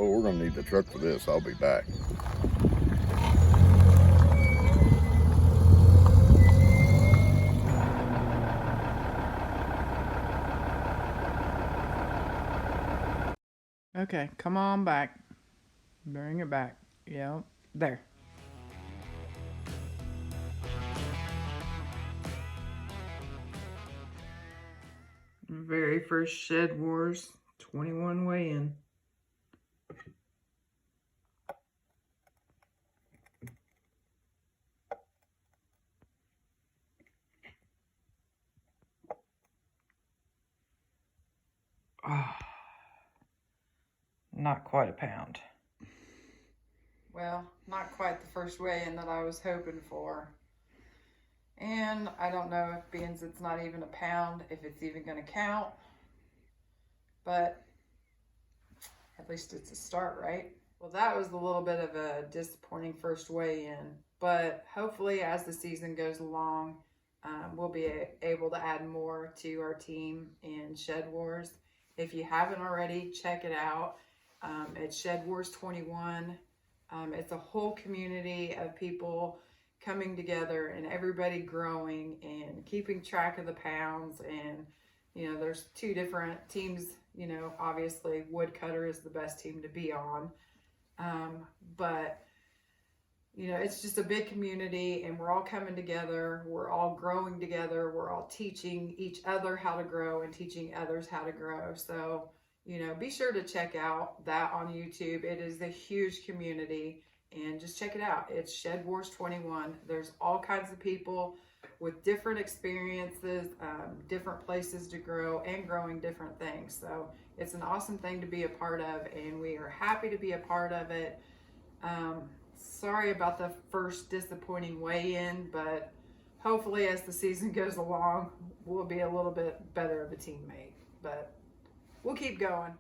Oh, we're gonna need the truck for this. I'll be back. Okay, come on back. Bring it back. Yep, there. Very first Shed Wars 21 weigh-in. Oh, not quite a pound. Well, not quite the first weigh-in that I was hoping for. And I don't know if being it's not even a pound, if it's even going to count. But at least it's a start, right? Well, that was a little bit of a disappointing first weigh-in. But hopefully as the season goes along, we'll be able to add more to our team in Shed Wars. If you haven't already, check it out. It's SHEDWARS21. It's a whole community of people coming together and everybody growing and keeping track of the pounds. And, you know, there's two different teams. You know, obviously Woodcutter is the best team to be on. But you know, it's just a big community and we're all coming together. We're all growing together. We're all teaching each other how to grow and teaching others how to grow. So, you know, be sure to check out that on YouTube. It is a huge community and just check it out. It's Shed Wars 21. There's all kinds of people with different experiences, different places to grow and growing different things. So it's an awesome thing to be a part of and we are happy to be a part of it. Sorry about the first disappointing weigh-in, but hopefully as the season goes along, we'll be a little bit better of a teammate. But we'll keep going.